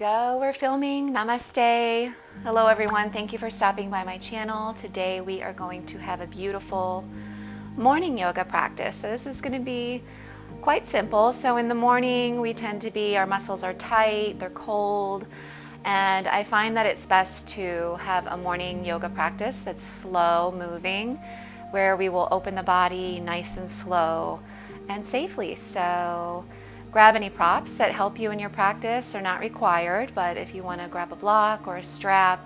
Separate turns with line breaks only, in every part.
go. We're filming. Namaste. Hello, everyone. Thank you for stopping by my channel. Today we are going to have a beautiful morning yoga practice. So this is going to be quite simple. So in the morning, our muscles are tight, they're cold, and I find that it's best to have a morning yoga practice that's slow moving, where we will open the body nice and slow and safely. So grab any props that help you in your practice. They're not required, but if you want to grab a block or a strap,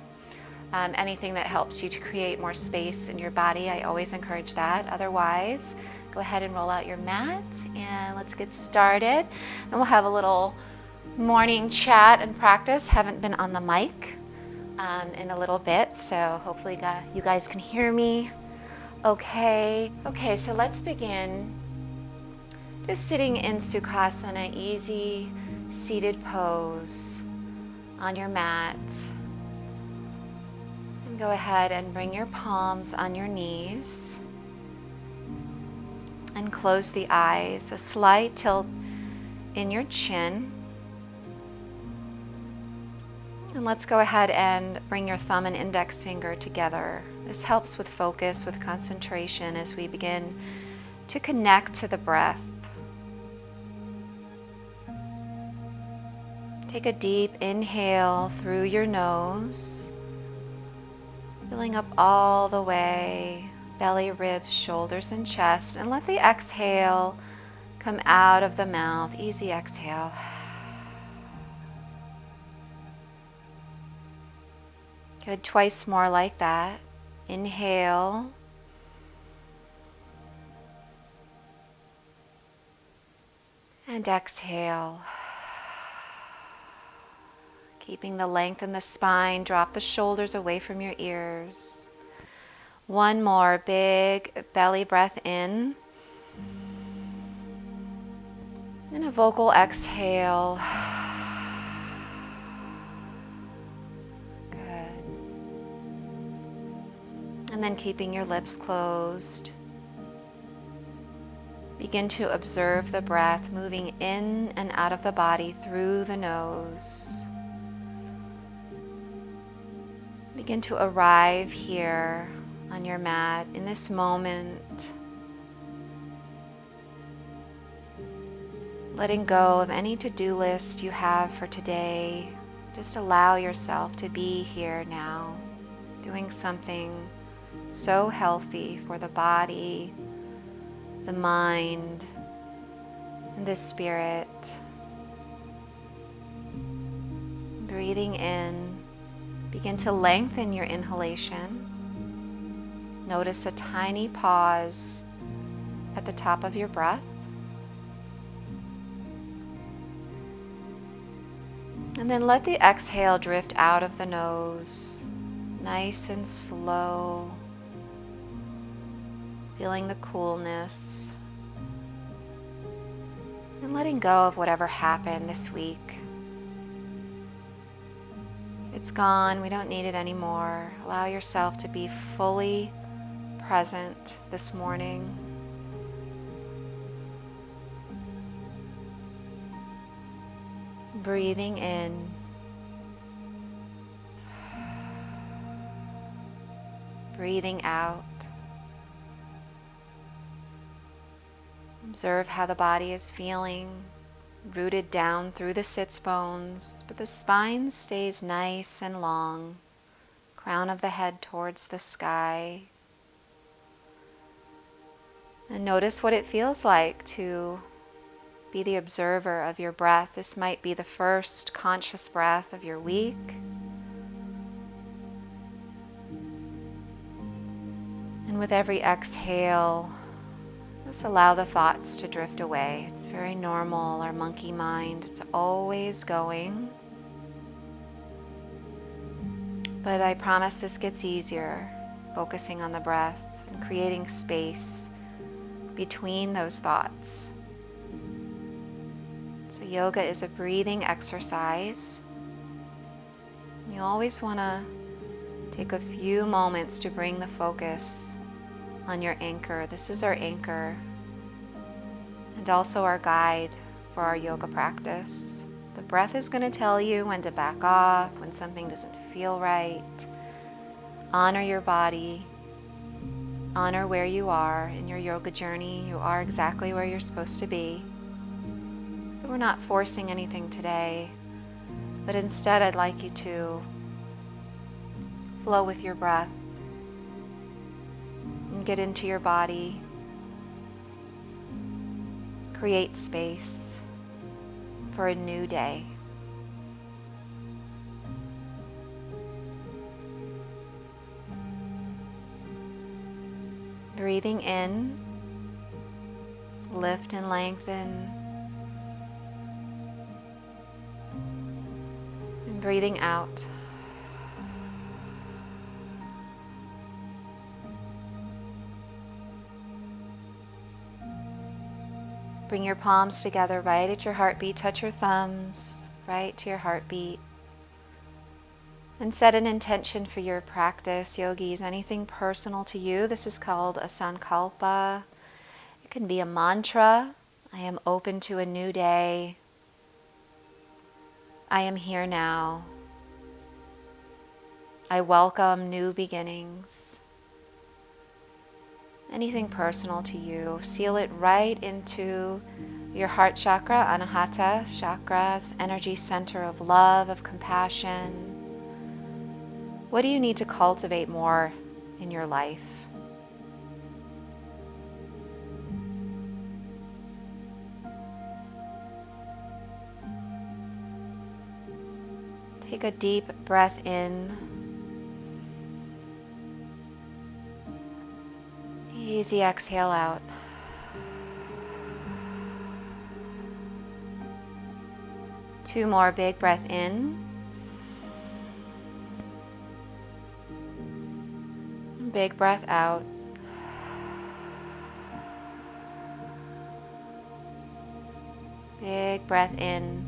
anything that helps you to create more space in your body, I always encourage that. Otherwise, go ahead and roll out your mat and let's get started. And we'll have a little morning chat and practice. Haven't been on the mic in a little bit, so hopefully you guys can hear me okay. Okay, so let's begin. Just sitting in Sukhasana, easy seated pose on your mat. And go ahead and bring your palms on your knees and close the eyes. A slight tilt in your chin. And let's go ahead and bring your thumb and index finger together. This helps with focus, with concentration as we begin to connect to the breath. Take a deep inhale through your nose, filling up all the way, belly, ribs, shoulders, and chest, and let the exhale come out of the mouth. Easy exhale. Good, twice more like that. Inhale. And exhale. Keeping the length in the spine, drop the shoulders away from your ears. One more big belly breath in. And a vocal exhale. Good. And then keeping your lips closed. Begin to observe the breath moving in and out of the body through the nose. Begin to arrive here on your mat in this moment, letting go of any to-do list you have for today. Just allow yourself to be here now, doing something so healthy for the body, the mind, and the spirit. Breathing in. Begin to lengthen your inhalation. Notice a tiny pause at the top of your breath. And then let the exhale drift out of the nose, nice and slow, feeling the coolness, and letting go of whatever happened this week. It's gone, we don't need it anymore. Allow yourself to be fully present this morning. Breathing in. Breathing out. Observe how the body is feeling. Rooted down through the sits bones, but the spine stays nice and long, crown of the head towards the sky. And notice what it feels like to be the observer of your breath. This might be the first conscious breath of your week. And with every exhale, just allow the thoughts to drift away. It's very normal, our monkey mind. It's always going. But I promise this gets easier, focusing on the breath and creating space between those thoughts. So yoga is a breathing exercise. You always want to take a few moments to bring the focus on your anchor. This is our anchor and also our guide for our yoga practice, The breath is going to tell you when to back off, when something doesn't feel right. Honor your body. Honor where you are in your yoga journey. You are exactly where you're supposed to be. So we're not forcing anything today, but instead I'd like you to flow with your breath and get into your body. Create space for a new day. Breathing in, lift and lengthen. And breathing out. Bring your palms together right at your heartbeat. Touch your thumbs right to your heartbeat. And set an intention for your practice, yogis. Anything personal to you. This is called a sankalpa. It can be a mantra. I am open to a new day. I am here now. I welcome new beginnings. Anything personal to you. Seal it right into your heart chakra, Anahata chakras, energy center of love, of compassion. What do you need to cultivate more in your life? Take a deep breath in. Easy exhale out. Two more, big breath in. Big breath out. Big breath in.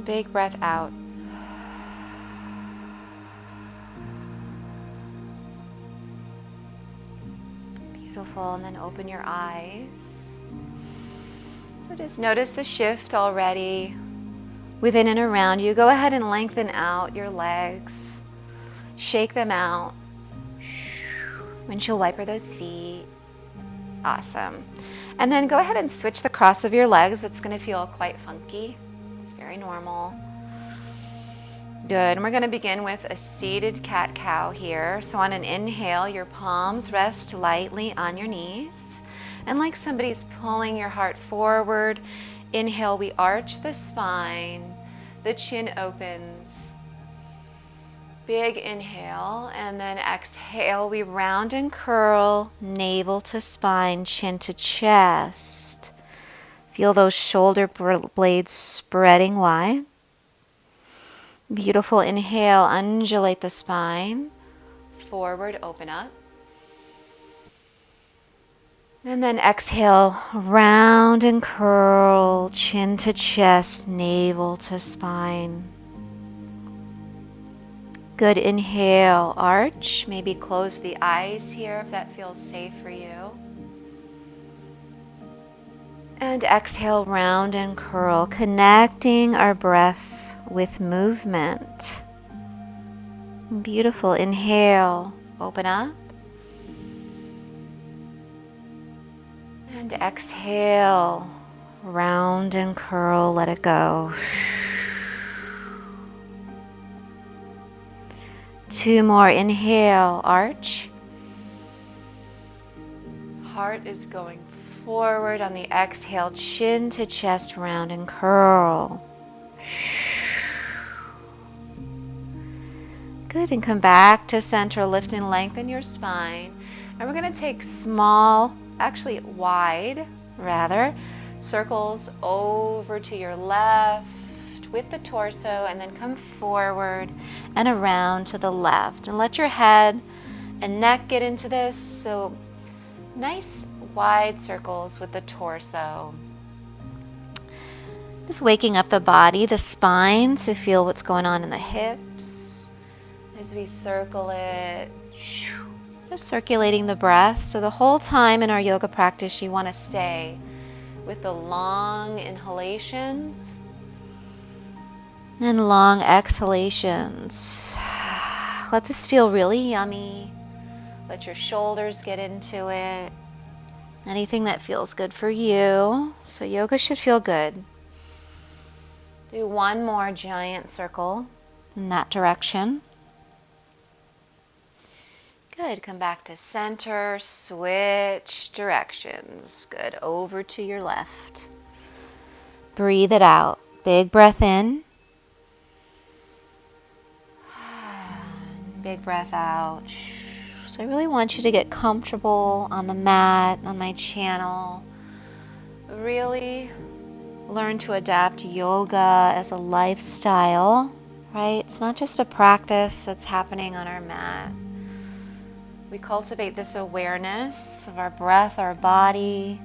Big breath out. Beautiful, and then open your eyes. So just notice the shift already within and around you. Go ahead and lengthen out your legs. Shake them out. Windshield wiper those feet. Awesome. And then go ahead and switch the cross of your legs. It's going to feel quite funky. It's very normal. Good. And we're going to begin with a seated cat-cow here. So on an inhale, your palms rest lightly on your knees. And like somebody's pulling your heart forward, inhale, we arch the spine. The chin opens. Big inhale. And then exhale, we round and curl, navel to spine, chin to chest. Feel those shoulder blades spreading wide. Beautiful. Inhale, undulate the spine. Forward, open up. And then exhale, round and curl, chin to chest, navel to spine. Good. Inhale, arch. Maybe close the eyes here if that feels safe for you. And exhale, round and curl, connecting our breath with movement. Beautiful. Inhale, open up. And exhale, round and curl, let it go. Two more. Inhale, arch. Heart is going forward on the exhale, chin to chest, round and curl. Good, and come back to center, lift and lengthen your spine. And we're going to take small, actually wide rather, circles over to your left with the torso, and then come forward and around to the left. And let your head and neck get into this. So nice wide circles with the torso. Just waking up the body, the spine, to feel what's going on in the hips. As we circle it, just circulating the breath. So the whole time in our yoga practice, you want to stay with the long inhalations and long exhalations. Let this feel really yummy. Let your shoulders get into it. Anything that feels good for you. So yoga should feel good. Do one more giant circle in that direction. Good. Come back to center. Switch directions. Good. Over to your left. Breathe it out. Big breath in. Big breath out. So I really want you to get comfortable on the mat, on my channel. Really learn to adapt yoga as a lifestyle, right? It's not just a practice that's happening on our mat. We cultivate this awareness of our breath, our body,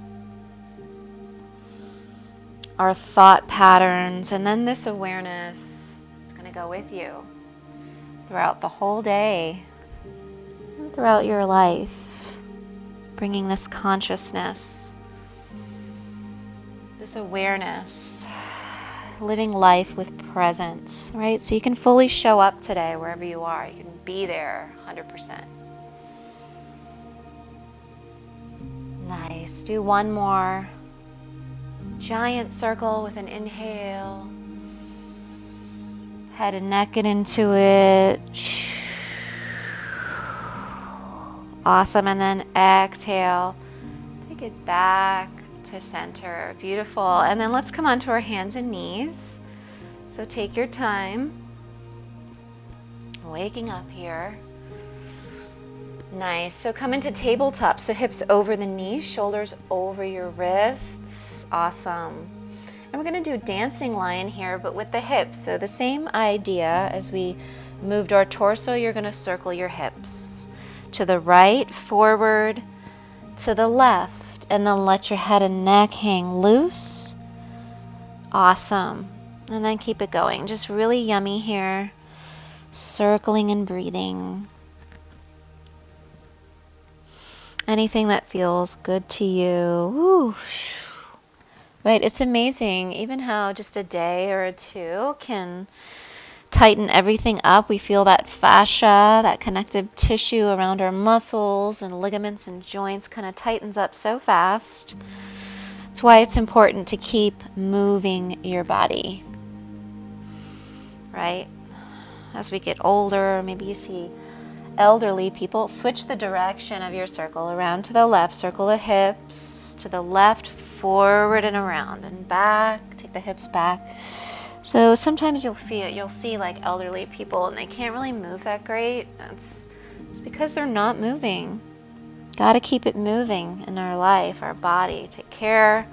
our thought patterns, and then this awareness is going to go with you throughout the whole day and throughout your life, bringing this consciousness, this awareness, living life with presence, right? So you can fully show up today wherever you are. You can be there 100%. Nice. Do one more giant circle with an inhale. Head and neck get into it. Awesome. And then exhale. Take it back to center. Beautiful. And then let's come onto our hands and knees. So take your time. Waking up here. Nice. So come into tabletop. So hips over the knees, shoulders over your wrists. Awesome. And we're going to do dancing lion here, but with the hips. So the same idea as we moved our torso, you're going to circle your hips to the right, forward, to the left, and then let your head and neck hang loose. Awesome. And then keep it going. Just really yummy here. Circling and breathing. Anything that feels good to you. Woo. Right, it's amazing even how just a day or two can tighten everything up. We feel that fascia, that connective tissue around our muscles and ligaments and joints kind of tightens up so fast. That's why it's important to keep moving your body, right? As we get older, maybe you see elderly people, switch the direction of your circle around to the left. Circle the hips to the left, forward and around and back. Take the hips back. So sometimes you'll see like elderly people and they can't really move that great. It's because they're not moving. Got to keep it moving in our life, our body. Take care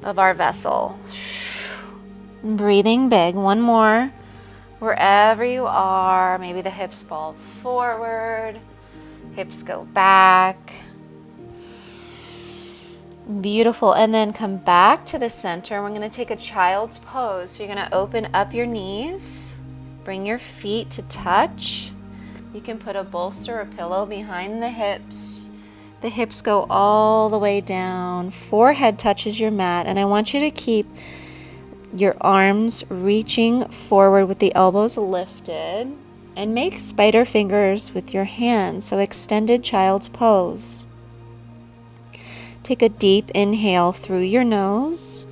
of our vessel. Breathing big. One more. Wherever you are, maybe the hips fall forward, hips go back. Beautiful. And then come back to the center. We're going to take a child's pose. So you're going to open up your knees, bring your feet to touch. You can put a bolster or pillow behind the hips. The hips go all the way down. Forehead touches your mat. And I want you to keep your arms reaching forward with the elbows lifted, and make spider fingers with your hands. So extended child's pose. Take a deep inhale through your nose.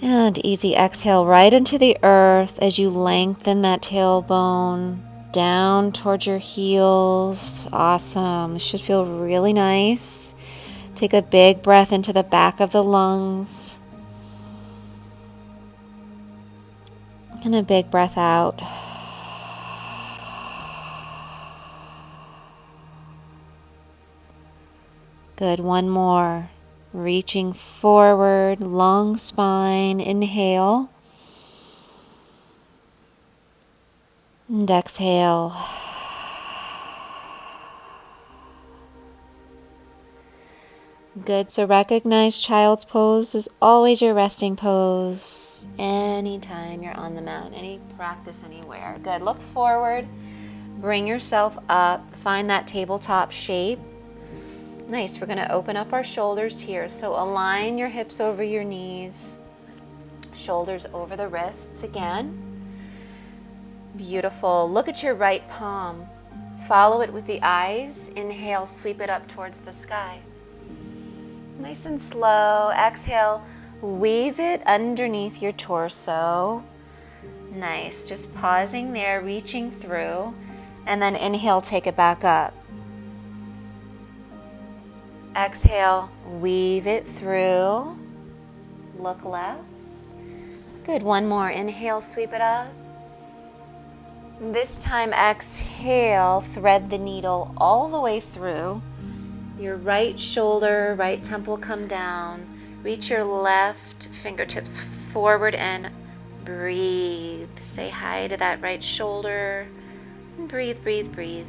And easy exhale right into the earth as you lengthen that tailbone down towards your heels. Awesome. It should feel really nice. Take a big breath into the back of the lungs. And a big breath out. Good. One more. Reaching forward, long spine. Inhale. And exhale. Good. So recognize child's pose is always your resting pose anytime you're on the mat, any practice anywhere. Good. Look forward. Bring yourself up. Find that tabletop shape. Nice. We're going to open up our shoulders here. So align your hips over your knees, shoulders over the wrists again. Beautiful. Look at your right palm. Follow it with the eyes. Inhale, sweep it up towards the sky. Nice and slow. Exhale, weave it underneath your torso. Nice. Just pausing there, reaching through. And then inhale, take it back up. Exhale, weave it through. Look left. Good. One more. Inhale, sweep it up. This time, exhale, thread the needle all the way through. Your right shoulder, right temple come down. Reach your left fingertips forward and breathe. Say hi to that right shoulder. And breathe, breathe, breathe.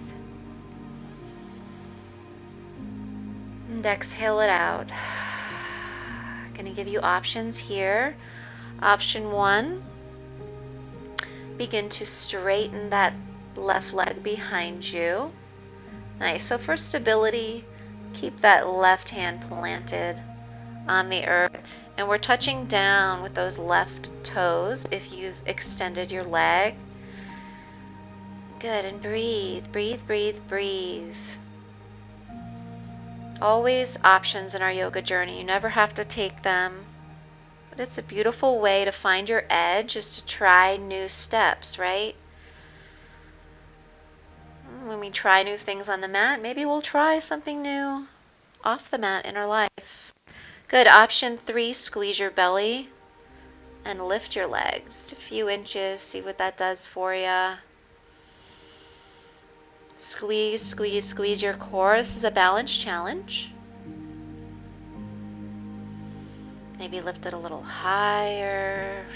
And exhale it out. Going to give you options here. Option 1. Begin to straighten that left leg behind you. Nice. So for stability, keep that left hand planted on the earth. And we're touching down with those left toes if you've extended your leg. Good. And breathe, breathe, breathe, breathe. Always options in our yoga journey. You never have to take them. But it's a beautiful way to find your edge, is to try new steps, right? When we try new things on the mat, maybe we'll try something new off the mat in our life. Good. Option 3, squeeze your belly and lift your legs just a few inches. See what that does for you. Squeeze, squeeze, squeeze your core. This is a balance challenge. Maybe lift it a little higher.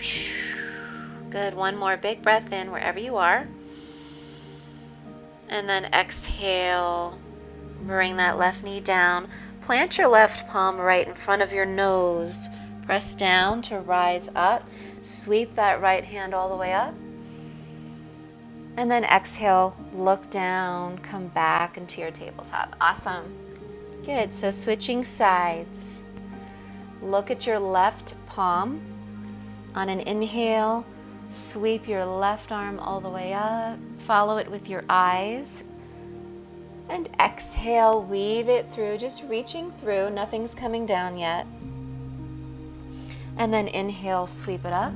Good. One more big breath in wherever you are. And then exhale. Bring that left knee down. Plant your left palm right in front of your nose. Press down to rise up. Sweep that right hand all the way up. And then exhale, look down, come back into your tabletop. Awesome. Good. So switching sides. Look at your left palm. On an inhale, sweep your left arm all the way up. Follow it with your eyes. And exhale, weave it through, just reaching through. Nothing's coming down yet. And then inhale, sweep it up.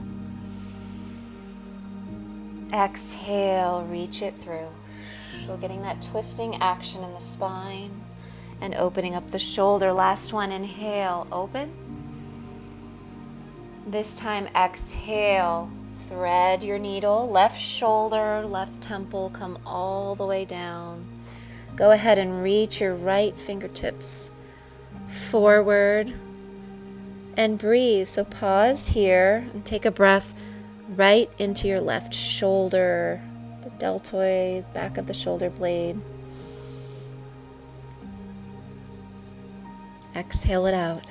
Exhale, reach it through. So getting that twisting action in the spine and opening up the shoulder. Last one, inhale, open. This time, exhale, thread your needle. Left shoulder, left temple, come all the way down. Go ahead and reach your right fingertips forward and breathe. So pause here and take a breath right into your left shoulder, the deltoid, back of the shoulder blade. Exhale it out.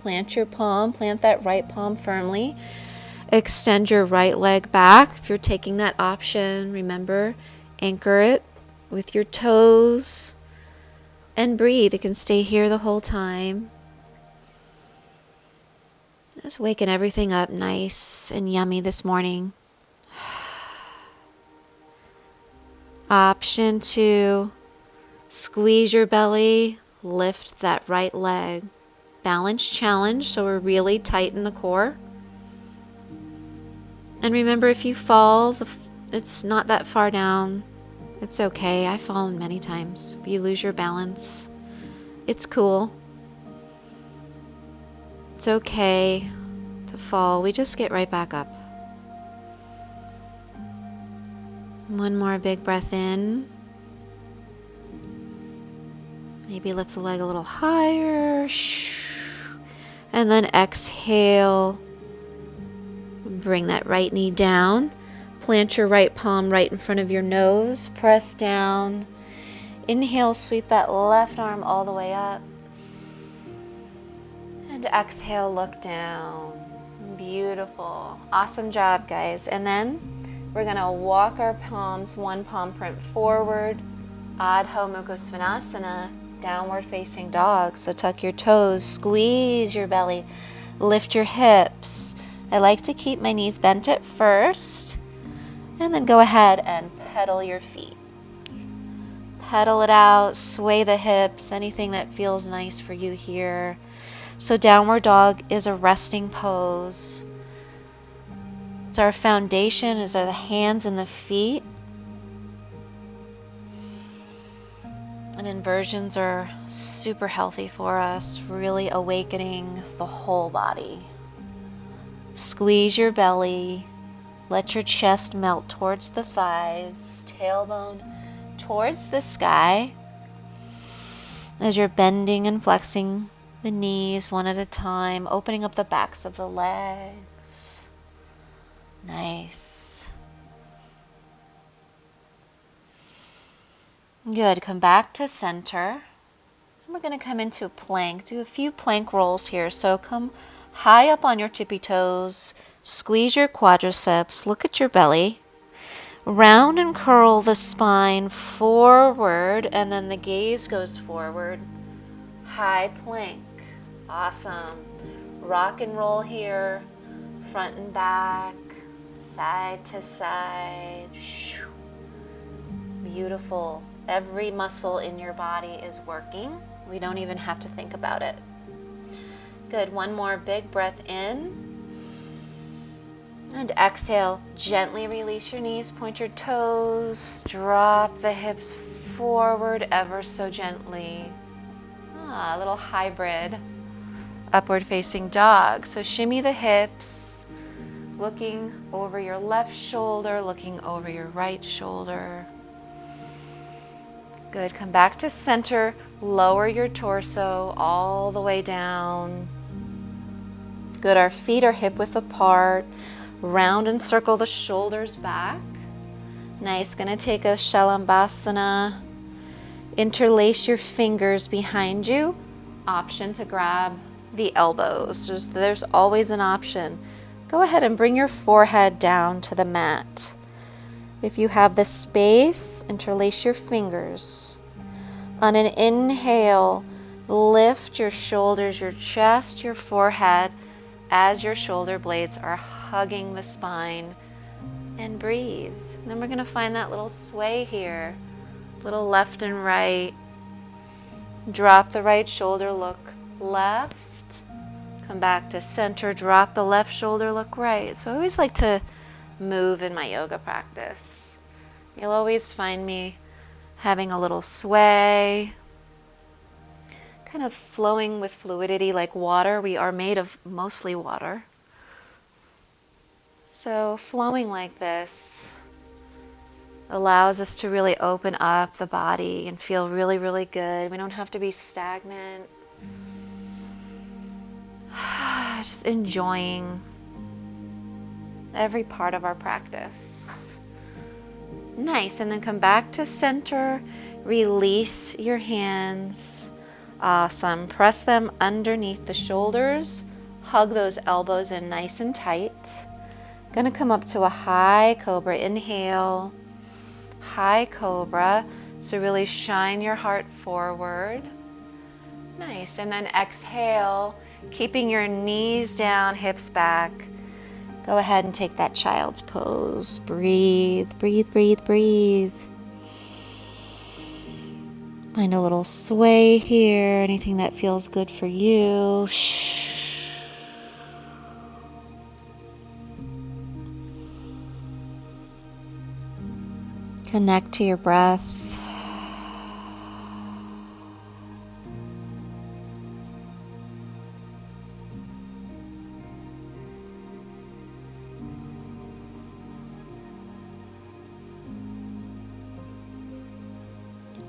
Plant your palm, plant that right palm firmly. Extend your right leg back. If you're taking that option, remember, anchor it with your toes and breathe. It can stay here the whole time. Just waking everything up nice and yummy this morning. Option 2, squeeze your belly, lift that right leg. Balance challenge, so we're really tight in the core. And remember, if you fall, it's not that far down. It's okay. I've fallen many times. If you lose your balance, it's cool. It's okay to fall. We just get right back up. One more big breath in. Maybe lift the leg a little higher. And then exhale. Bring that right knee down. Plant your right palm right in front of your nose. Press down. Inhale, sweep that left arm all the way up. And exhale, look down. Beautiful. Awesome job, guys. And then we're going to walk our palms, one palm print forward, Adho Mukha Svanasana, downward facing dog. So tuck your toes, squeeze your belly, lift your hips. I like to keep my knees bent at first, and then go ahead and pedal your feet. Pedal it out, sway the hips, anything that feels nice for you here. So downward dog is a resting pose. It's our foundation, it's our hands and the feet. And inversions are super healthy for us, really awakening the whole body. Squeeze your belly, let your chest melt towards the thighs, tailbone towards the sky. As you're bending and flexing the knees one at a time, opening up the backs of the legs. Nice. Good. Come back to center. And we're going to come into a plank. Do a few plank rolls here. So come high up on your tippy toes. Squeeze your quadriceps. Look at your belly. Round and curl the spine forward, and then the gaze goes forward. High plank. Awesome. Rock and roll here, front and back, side to side. Beautiful. Every muscle in your body is working. We don't even have to think about it. Good. One more big breath in. And exhale. Gently release your knees, point your toes, drop the hips forward ever so gently. A little hybrid upward facing dog. So shimmy the hips, looking over your left shoulder, looking over your right shoulder. Good. Come back to center. Lower your torso all the way down. Good. Our feet are hip width apart. Round and circle the shoulders back. Nice. Going to take a Shalambhasana. Interlace your fingers behind you. Option to grab the elbows. There's always an option. Go ahead and bring your forehead down to the mat. If you have the space, interlace your fingers. On an inhale, lift your shoulders, your chest, your forehead as your shoulder blades are hugging the spine, and breathe. And then we're going to find that little sway here, little left and right. Drop the right shoulder, look left. Come back to center, drop the left shoulder, look right. So I always like to move in my yoga practice. You'll always find me having a little sway, kind of flowing with fluidity like water. We are made of mostly water. So flowing like this allows us to really open up the body and feel really, really good. We don't have to be stagnant. Just enjoying every part of our practice. Nice. And then come back to center. Release your hands. Awesome. Press them underneath the shoulders. Hug those elbows in nice and tight. Going to come up to a high cobra. Inhale. High cobra. So really shine your heart forward. Nice. And then exhale, keeping your knees down, hips back. Go ahead and take that child's pose. Breathe, breathe, breathe, breathe. Find a little sway here, anything that feels good for you. Connect to your breath.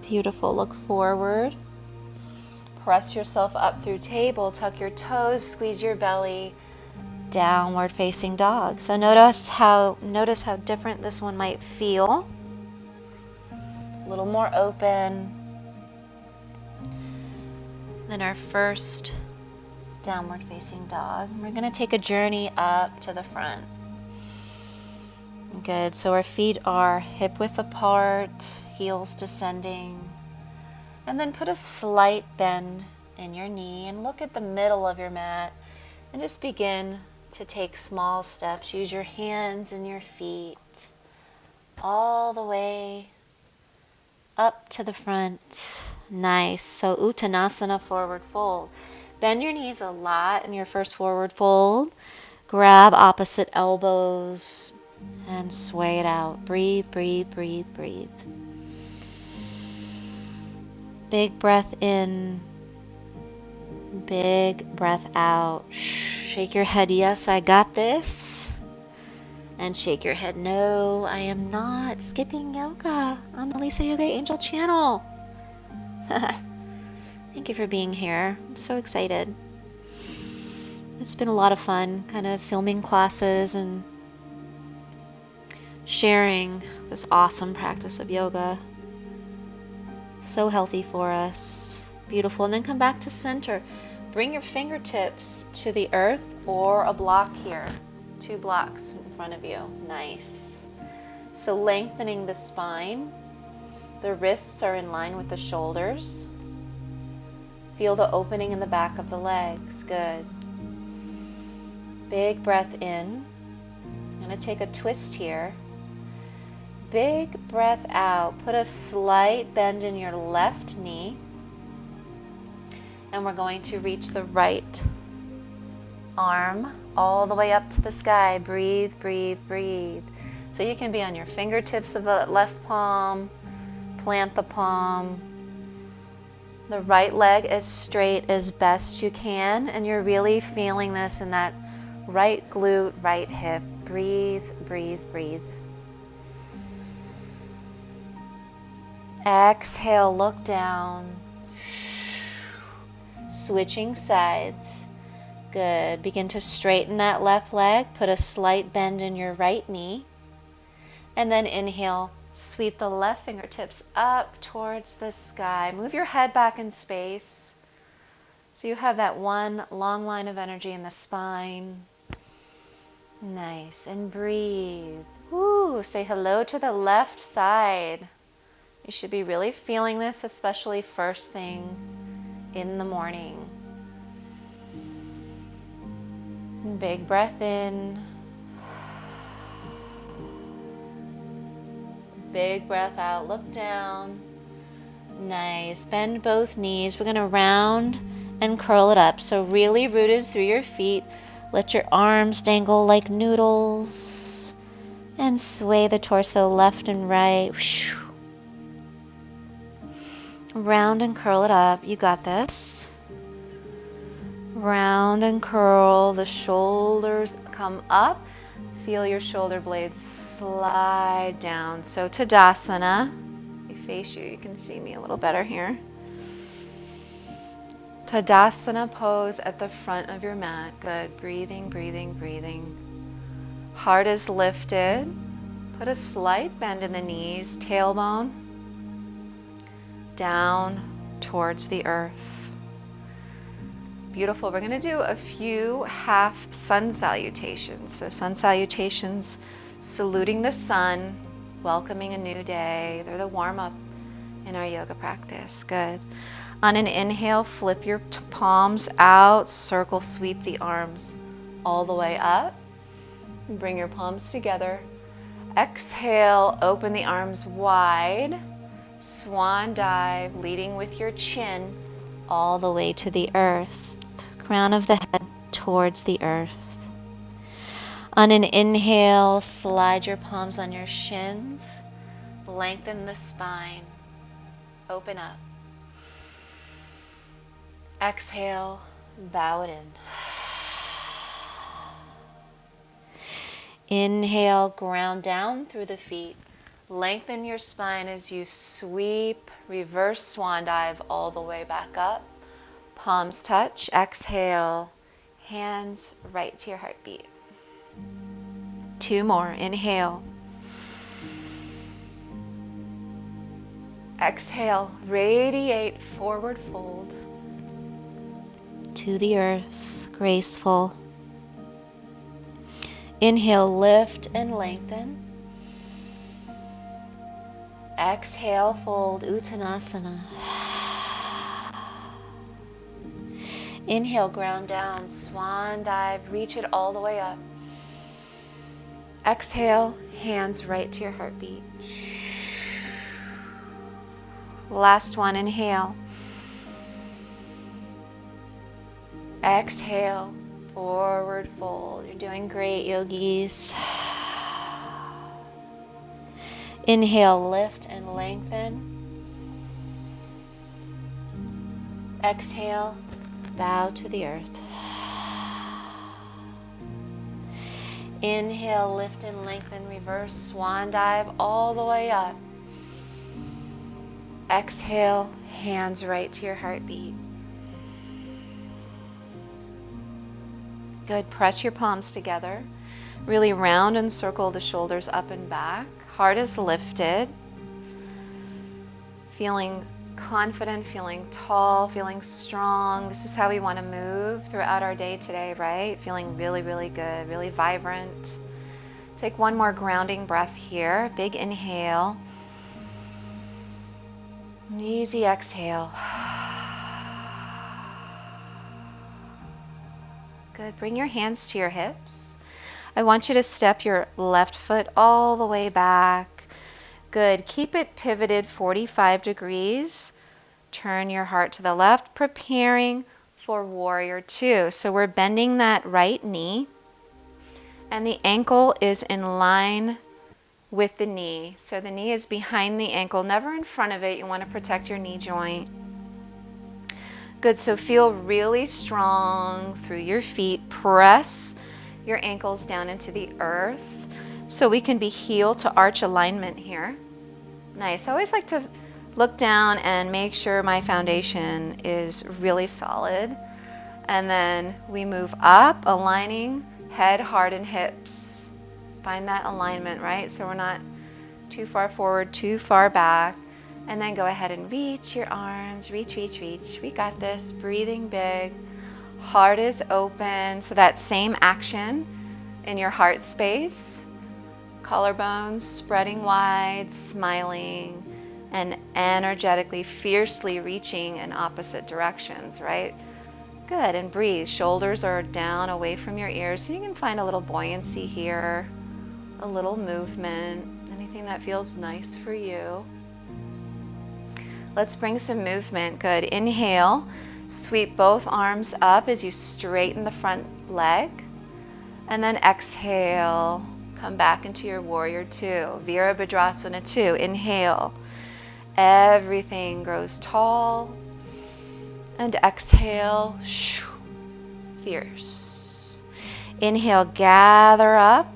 Beautiful. Look forward. Press yourself up through table. Tuck your toes. Squeeze your belly. Downward facing dog. So notice how different this one might feel. A little more open than our first downward facing dog. We're going to take a journey up to the front. Good. So our feet are hip width apart, heels descending. And then put a slight bend in your knee and look at the middle of your mat and just begin to take small steps. Use your hands and your feet all the way up to the front. Nice. So Uttanasana, forward fold. Bend your knees a lot in your first forward fold. Grab opposite elbows and sway it out. Breathe, breathe, breathe, breathe. Big breath in. Big breath out. Shake your head, yes, I got this. And shake your head, no, I am not. Skipping yoga on the Lisa Yoga Angel channel. Thank you for being here. I'm so excited. It's been a lot of fun kind of filming classes and sharing this awesome practice of yoga. So healthy for us. Beautiful. And then come back to center. Bring your fingertips to the earth or a block here. 2 blocks in front of you. Nice. So lengthening the spine. The wrists are in line with the shoulders. Feel the opening in the back of the legs. Good. Big breath in. I'm going to take a twist here. Big breath out. Put a slight bend in your left knee. And we're going to reach the right arm all the way up to the sky. Breathe, breathe, breathe. So you can be on your fingertips of the left palm. Plant the palm. The right leg as straight as best you can. And you're really feeling this in that right glute, right hip. Breathe, breathe, breathe. Exhale, look down. Switching sides. Good. Begin to straighten that left leg. Put a slight bend in your right knee. And then inhale, sweep the left fingertips up towards the sky. Move your head back in space. So you have that one long line of energy in the spine. Nice. And breathe. Woo. Say hello to the left side. You should be really feeling this, especially first thing in the morning. Big breath in. Big breath out. Look down. Nice. Bend both knees. We're going to round and curl it up. So really rooted through your feet. Let your arms dangle like noodles. And sway the torso left and right. Round and curl it up. You got this. Round and curl. The shoulders come up. Feel your shoulder blades slide down. So Tadasana. I face you. You can see me a little better here. Tadasana pose at the front of your mat. Good. Breathing, breathing, breathing. Heart is lifted. Put a slight bend in the knees. Tailbone down towards the earth. Beautiful. We're going to do a few half sun salutations. So sun salutations, saluting the sun, welcoming a new day. They're the warm-up in our yoga practice. Good. On an inhale, flip your palms out, circle sweep the arms all the way up. Bring your palms together. Exhale, open the arms wide. Swan dive, leading with your chin all the way to the earth. Crown of the head towards the earth. On an inhale, slide your palms on your shins. Lengthen the spine. Open up. Exhale, bow it in. Inhale, ground down through the feet. Lengthen your spine as you sweep, reverse swan dive all the way back up. Palms touch. Exhale, hands right to your heartbeat. 2 more. Inhale. Exhale, radiate, forward fold. To the earth, graceful. Inhale, lift and lengthen. Exhale, fold, Uttanasana. Inhale, ground down, swan dive, reach it all the way up. Exhale, hands right to your heartbeat. Last one, inhale. Exhale, forward fold. You're doing great, yogis. Inhale, lift and lengthen. Exhale, bow to the earth. Inhale, lift and lengthen, reverse swan dive all the way up. Exhale, hands right to your heartbeat. Good, press your palms together. Really round and circle the shoulders up and back. Heart is lifted. Feeling confident, feeling tall, feeling strong. This is how we want to move throughout our day today, right? Feeling really, really good, really vibrant. Take one more grounding breath here. Big inhale. Easy exhale. Good. Bring your hands to your hips. I want you to step your left foot all the way back. Good. Keep it pivoted 45 degrees. Turn your heart to the left, preparing for warrior two. So we're bending that right knee, and the ankle is in line with the knee. So the knee is behind the ankle, never in front of it. You want to protect your knee joint. Good, so feel really strong through your feet. Press your ankles down into the earth so we can be heel to arch alignment here. Nice. I always like to look down and make sure my foundation is really solid. And then we move up, aligning head, heart, and hips. Find that alignment, right? So we're not too far forward, too far back. And then go ahead and reach your arms. Reach, reach, reach. We got this. Breathing big. Heart is open. So that same action in your heart space. Collarbones spreading wide, smiling, and energetically, fiercely reaching in opposite directions, right? Good, and breathe. Shoulders are down away from your ears, so you can find a little buoyancy here, a little movement, anything that feels nice for you. Let's bring some movement. Good. Inhale, sweep both arms up as you straighten the front leg, and then exhale, come back into your warrior two, Virabhadrasana two. Inhale. Everything grows tall, and exhale, fierce. Inhale, gather up,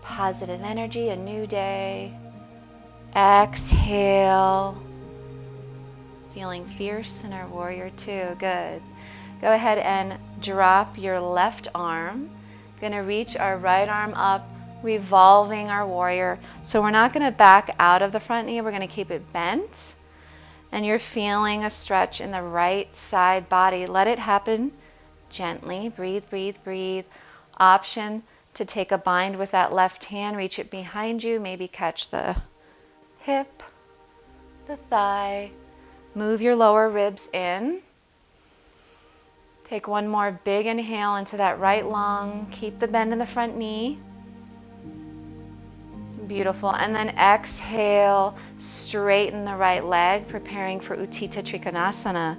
positive energy, a new day. Exhale, feeling fierce in our warrior two. Good. Go ahead and drop your left arm. Gonna reach our right arm up, revolving our warrior. So we're not going to back out of the front knee. We're going to keep it bent. And you're feeling a stretch in the right side body. Let it happen gently. Breathe, breathe, breathe. Option to take a bind with that left hand. Reach it behind you. Maybe catch the hip, the thigh. Move your lower ribs in. Take one more big inhale into that right lung. Keep the bend in the front knee. Beautiful. And then exhale, straighten the right leg, preparing for Utthita Trikonasana.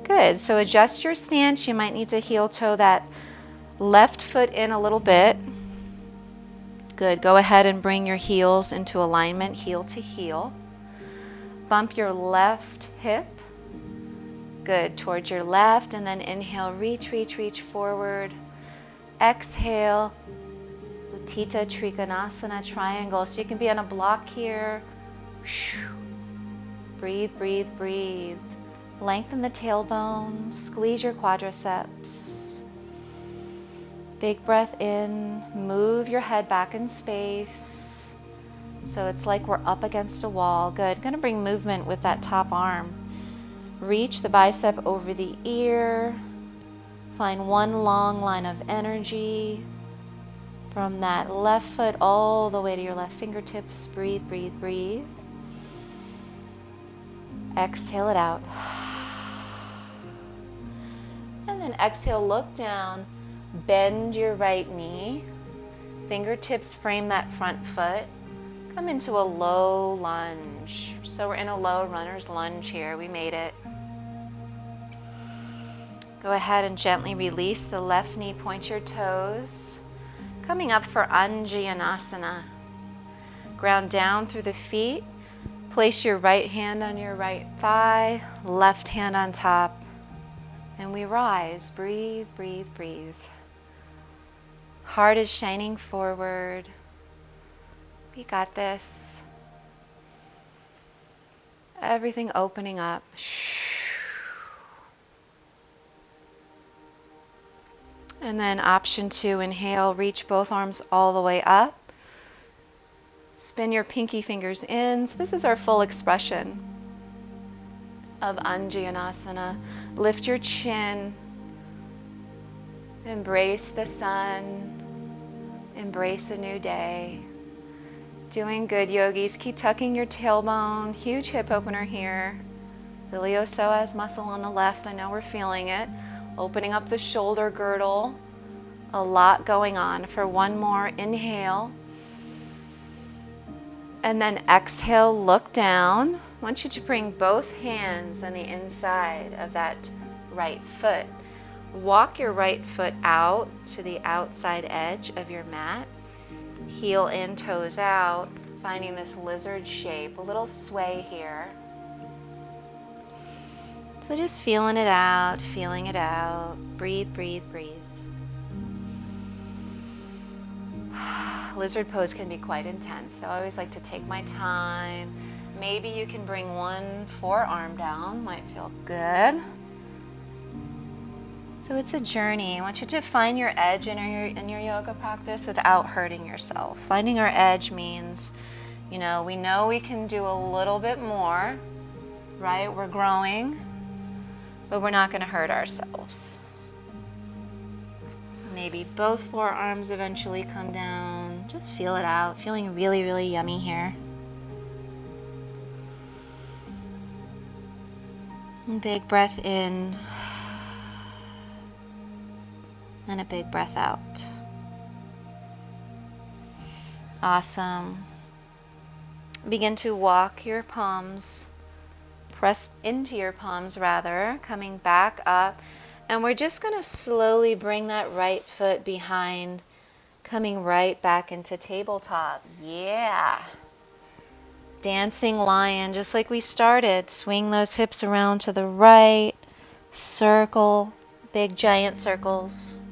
Good. So adjust your stance. You might need to heel toe that left foot in a little bit. Good. Go ahead and bring your heels into alignment, heel to heel. Bump your left hip. Good. Towards your left, and then inhale, reach, reach, reach forward. Exhale, Utthita Trikonasana triangle. So you can be on a block here. Breathe, breathe, breathe. Lengthen the tailbone. Squeeze your quadriceps. Big breath in. Move your head back in space. So it's like we're up against a wall. Good. Going to bring movement with that top arm. Reach the bicep over the ear. Find one long line of energy. From that left foot all the way to your left fingertips. Breathe, breathe, breathe. Exhale it out. And then exhale, look down, bend your right knee, fingertips frame that front foot, come into a low lunge. So we're in a low runner's lunge here, we made it. Go ahead and gently release the left knee, point your toes, coming up for Anjayanasana. Ground down through the feet, place your right hand on your right thigh, left hand on top, and we rise. Breathe, breathe, breathe. Heart is shining forward. We got this. Everything opening up. And then option 2, inhale, reach both arms all the way up. Spin your pinky fingers in. So this is our full expression of Anjayanasana. Lift your chin. Embrace the sun. Embrace a new day. Doing good, yogis. Keep tucking your tailbone. Huge hip opener here. Iliopsoas muscle on the left. I know we're feeling it. Opening up the shoulder girdle. A lot going on. For one more, inhale. And then exhale, look down. I want you to bring both hands on the inside of that right foot. Walk your right foot out to the outside edge of your mat. Heel in, toes out, finding this lizard shape. A little sway here. So just feeling it out, feeling it out. Breathe, breathe, breathe. Lizard pose can be quite intense, so I always like to take my time. Maybe you can bring one forearm down, might feel good. So it's a journey. I want you to find your edge in your yoga practice without hurting yourself. Finding our edge means, we know we can do a little bit more, right? We're growing, but we're not going to hurt ourselves. Maybe both forearms eventually come down. Just feel it out. Feeling really, really yummy here. And big breath in. And a big breath out. Awesome. Begin to walk your palms. Press into your palms rather. Coming back up. And we're just going to slowly bring that right foot behind, coming right back into tabletop. Yeah. Dancing lion, just like we started. Swing those hips around to the right. Circle, big giant circles.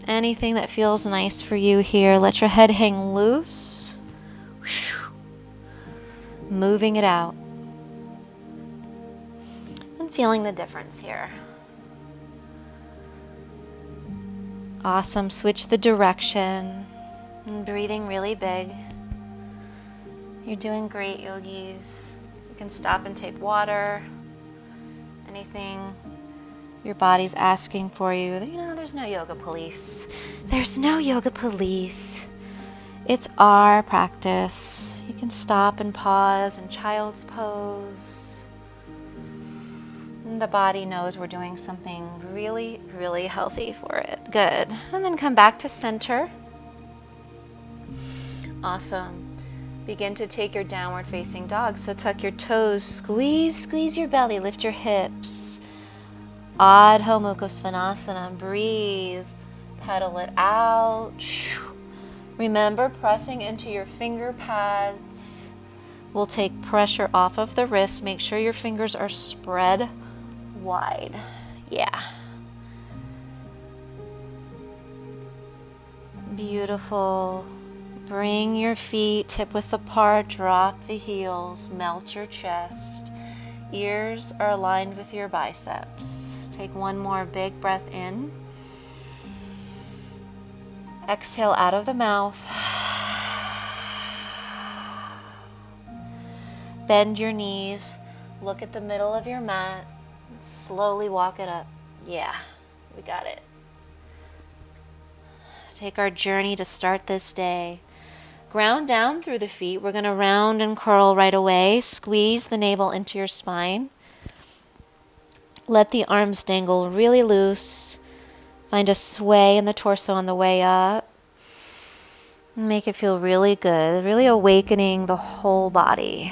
Anything that feels nice for you here. Let your head hang loose. Moving it out. And feeling the difference here. Awesome. Switch the direction. And breathing really big. You're doing great, yogis. You can stop and take water. Anything your body's asking for you. There's no yoga police. There's no yoga police. It's our practice. You can stop and pause in child's pose. And the body knows we're doing something really, really healthy for it. Good. And then come back to center. Awesome. Begin to take your downward facing dog. So tuck your toes, squeeze your belly, lift your hips. Adho Mukha Svanasana. Breathe. Pedal it out. Remember pressing into your finger pads. We'll take pressure off of the wrist. Make sure your fingers are spread wide. Yeah. Beautiful. Bring your feet hip width apart, drop the heels, melt your chest. Ears are aligned with your biceps. Take one more big breath in. Exhale out of the mouth. Bend your knees. Look at the middle of your mat. Slowly walk it up. Yeah, we got it. Take our journey to start this day.
Ground down through the feet. We're going to round and curl right away. Squeeze the navel into your spine. Let the arms dangle really loose. Find a sway in the torso on the way up. Make it feel really good, really awakening the whole body.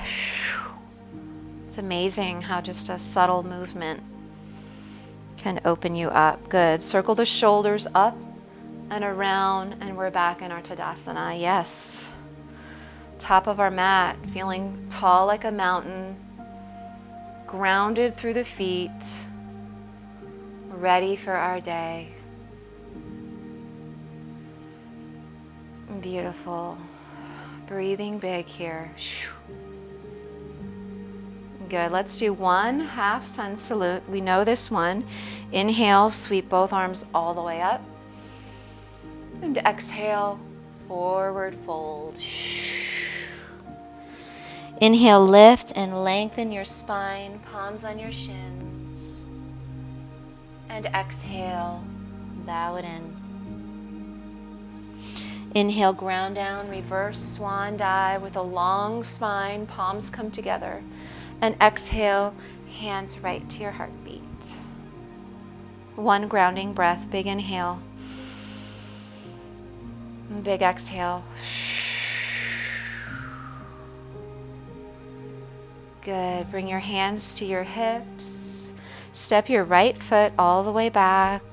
It's amazing how just a subtle movement can open you up. Good. Circle the shoulders up and around, and we're back in our Tadasana. Yes. Top of our mat, feeling tall like a mountain, grounded through the feet, ready for our day. Beautiful. Breathing big here. Good. Let's do one half sun salute. We know this one. Inhale, sweep both arms all the way up. And exhale, forward fold. Inhale, lift and lengthen your spine, palms on your shins. And exhale, bow it in. Inhale, ground down, reverse swan dive with a long spine, palms come together. And exhale, hands right to your heartbeat. One grounding breath, big inhale. Big exhale. Good. Bring your hands to your hips. Step your right foot all the way back.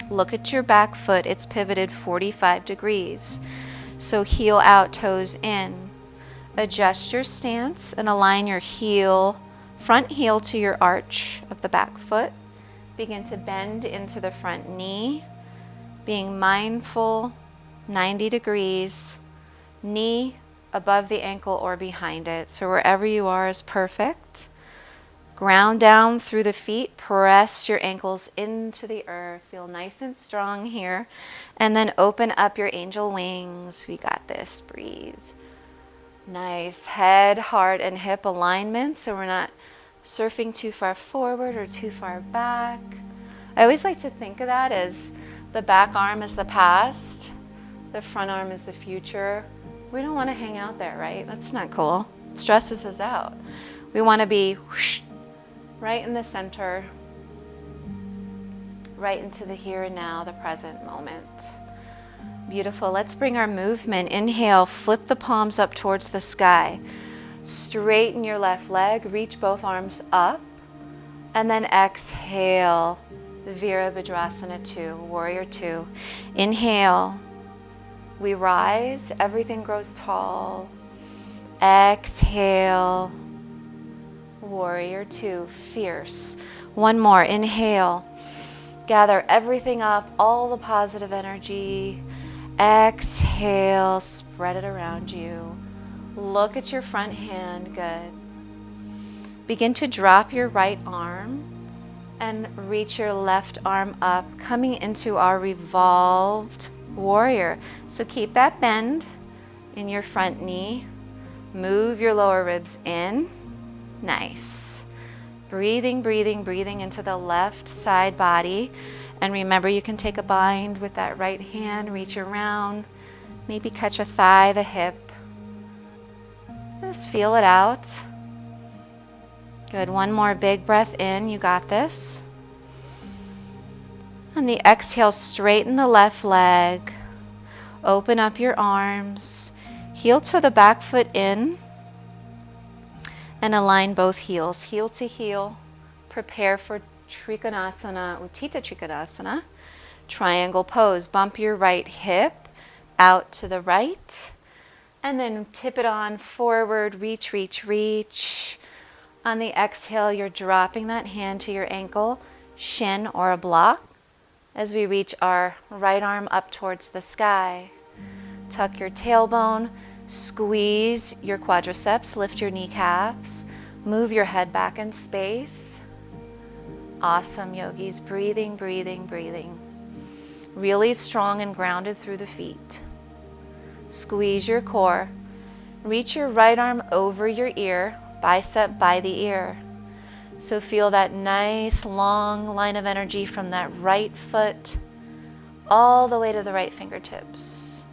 Look at your back foot. It's pivoted 45 degrees. So heel out, toes in. Adjust your stance and align your heel, front heel to your arch of the back foot. Begin to bend into the front knee, being mindful, 90 degrees, knee above the ankle or behind it. So wherever you are is perfect. Ground down through the feet, press your ankles into the earth. Feel nice and strong here. And then open up your angel wings. We got this, breathe. Nice head, heart, and hip alignment, so we're not surfing too far forward or too far back. I always like to think of that as the back arm is the past, the front arm is the future. We don't want to hang out there, right? That's not cool. It stresses us out. We want to be whoosh, right in the center, right into the here and now, the present moment. Beautiful. Let's bring our movement. Inhale, flip the palms up towards the sky. Straighten your left leg, reach both arms up, and then exhale, Virabhadrasana 2, Warrior 2. Inhale, we rise, everything grows tall. Exhale, Warrior 2, fierce. One more, inhale, gather everything up, all the positive energy. Exhale, spread it around you. Look at your front hand, good. Begin to drop your right arm and reach your left arm up, coming into our revolved warrior. So keep that bend in your front knee. Move your lower ribs in. Nice. Breathing, breathing, breathing into the left side body. And remember, you can take a bind with that right hand, reach around, maybe catch a thigh, the hip. Just feel it out. Good, one more big breath in, you got this. On the exhale, straighten the left leg, open up your arms, heel to the back foot in, and align both heels, heel to heel. Prepare for Trikonasana, Uttita Trikonasana, triangle pose. Bump your right hip out to the right, and then tip it on forward, reach, reach, reach. On the exhale, you're dropping that hand to your ankle, shin, or a block as we reach our right arm up towards the sky. Tuck your tailbone, squeeze your quadriceps, lift your kneecaps, move your head back in space. Awesome, yogis. Breathing, breathing, breathing. Really strong and grounded through the feet. Squeeze your core. Reach your right arm over your ear, bicep by the ear. So feel that nice long line of energy from that right foot all the way to the right fingertips.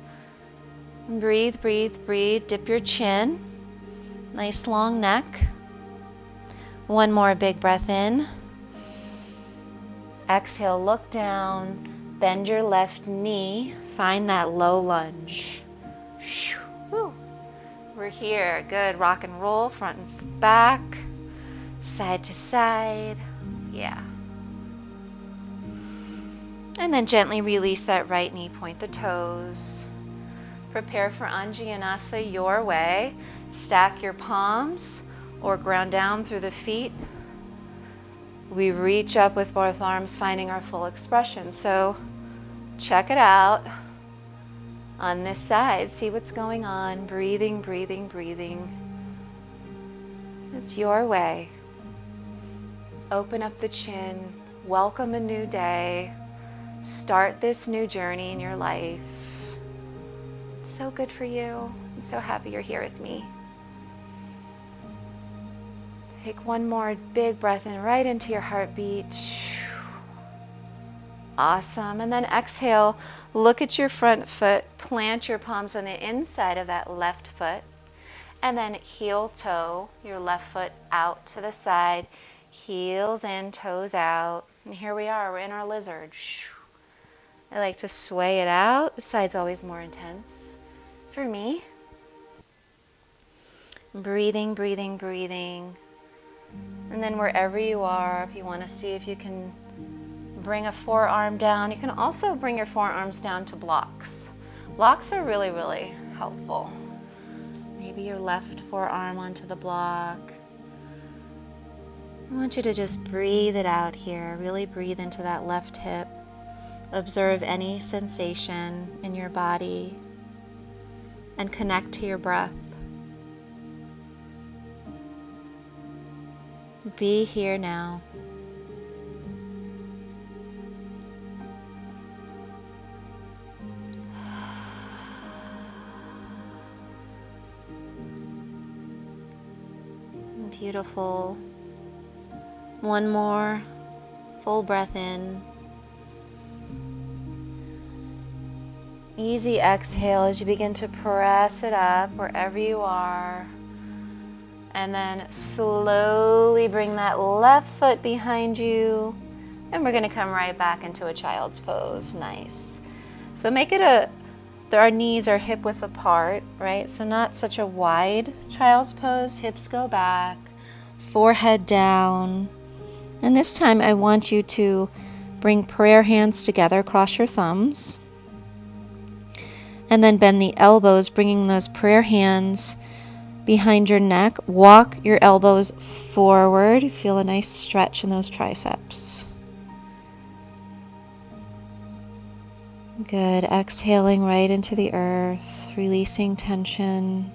Breathe, breathe, breathe. Dip your chin. Nice long neck. One more big breath in. Exhale, look down. Bend your left knee. Find that low lunge. Woo. We're here. Good. Rock and roll, front and back, side to side. Yeah. And then gently release that right knee. Point the toes. Prepare for Anjaneyasana your way. Stack your palms or ground down through the feet. We reach up with both arms, finding our full expression. So check it out. On this side, see what's going on. Breathing, breathing, breathing. It's your way. Open up the chin. Welcome a new day. Start this new journey in your life. It's so good for you. I'm so happy you're here with me. Take one more big breath in right into your heartbeat. Awesome. And then exhale, look at your front foot, plant your palms on the inside of that left foot, and then heel toe your left foot out to the side, heels in, toes out. And here we are, we're in our lizard. I like to sway it out. The side's always more intense for me. Breathing, breathing, breathing. And then wherever you are, if you want to see if you can bring a forearm down, you can also bring your forearms down to blocks. Blocks are really, really helpful. Maybe your left forearm onto the block. I want you to just breathe it out here. Really breathe into that left hip. Observe any sensation in your body and connect to your breath. Be here now. Beautiful. One more full breath in. Easy exhale as you begin to press it up wherever you are. And then slowly bring that left foot behind you. And we're going to come right back into a child's pose. Nice. So make it our knees are hip width apart, right? So not such a wide child's pose. Hips go back, forehead down. And this time I want you to bring prayer hands together, cross your thumbs. And then bend the elbows, bringing those prayer hands behind your neck. Walk your elbows forward. Feel a nice stretch in those triceps. Good. Exhaling right into the earth, releasing tension.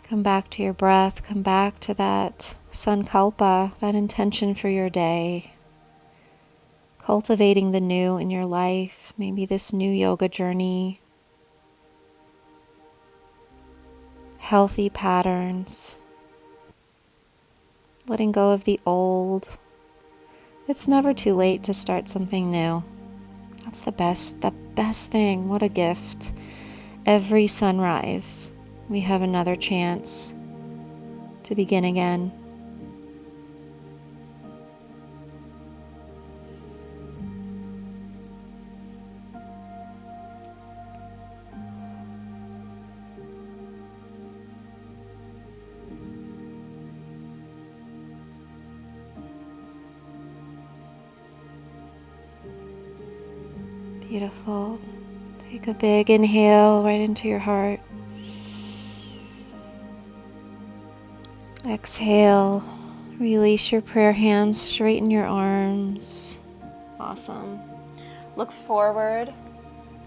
Come back to your breath. Come back to that sankalpa, that intention for your day. Cultivating the new in your life, maybe this new yoga journey. Healthy patterns. Letting go of the old. It's never too late to start something new. That's the best thing. What a gift. Every sunrise, we have another chance to begin again. Beautiful. Take a big inhale right into your heart. Exhale. Release your prayer hands, straighten your arms. Awesome. Look forward.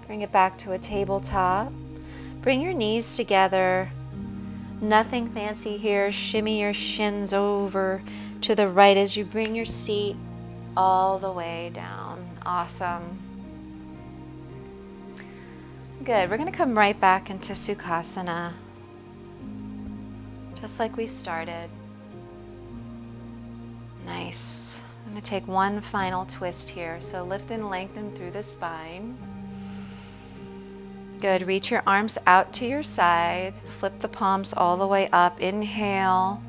Bring it back to a tabletop. Bring your knees together. Nothing fancy here. Shimmy your shins over to the right as you bring your seat all the way down. Awesome. Good. We're going to come right back into Sukhasana, just like we started. Nice. I'm going to take one final twist here. So lift and lengthen through the spine. Good. Reach your arms out to your side. Flip the palms all the way up. Inhale.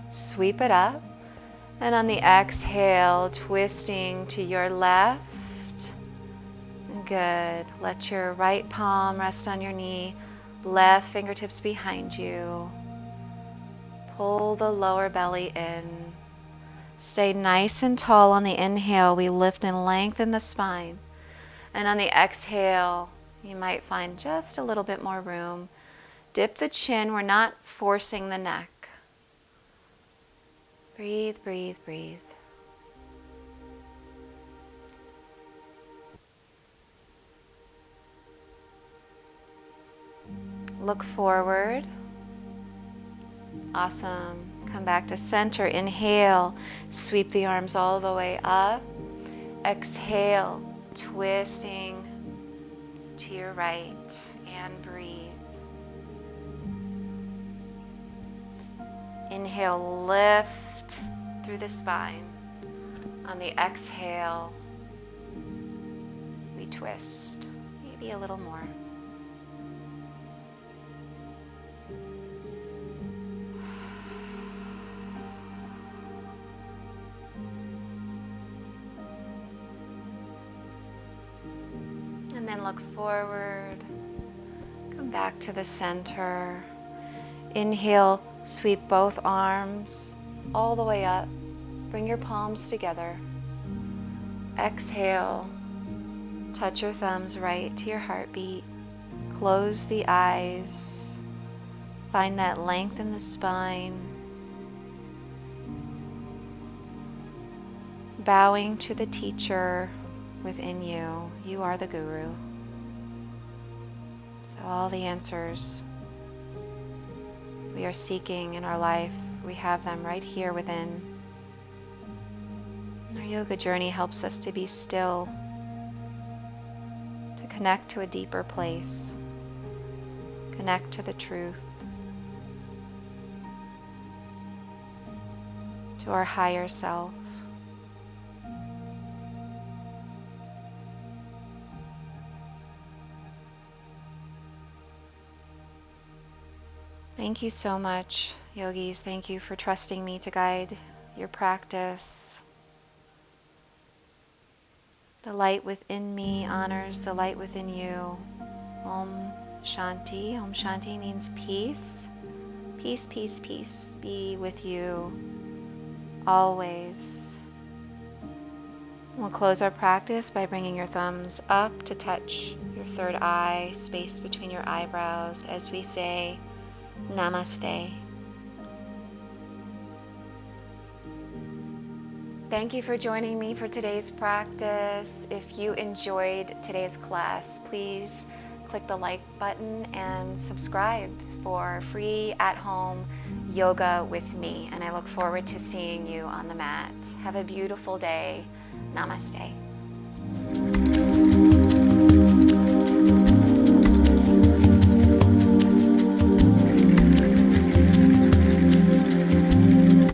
Sweep it up. And on the exhale, twisting to your left. Good. Let your right palm rest on your knee. Left fingertips behind you. Pull the lower belly in. Stay nice and tall on the inhale. We lift and lengthen the spine. And on the exhale, you might find just a little bit more room. Dip the chin. We're not forcing the neck. Breathe, breathe, breathe. Look forward. Awesome. Come back to center. Inhale. Sweep the arms all the way up. Exhale. Twisting to your right. And breathe. Inhale. Lift through the spine. On the exhale, we twist. Maybe a little more. And then look forward. Come back to the center. Inhale, sweep both arms all the way up. Bring your palms together. Exhale. Touch your thumbs right to your heartbeat. Close the eyes. Find that length in the spine. Bowing to the teacher within you. You are the guru. So all the answers we are seeking in our life, we have them right here within. Our yoga journey helps us to be still, to connect to a deeper place, connect to the truth, to our higher self. Thank you so much, yogis. Thank you for trusting me to guide your practice. The light within me honors the light within you. Om Shanti. Om Shanti means peace. Peace, peace, peace be with you always. We'll close our practice by bringing your thumbs up to touch your third eye, space between your eyebrows, as we say Namaste. Thank you for joining me for today's practice. If you enjoyed today's class, please click the like button and subscribe for free at-home yoga with me. And I look forward to seeing you on the mat. Have a beautiful day. Namaste.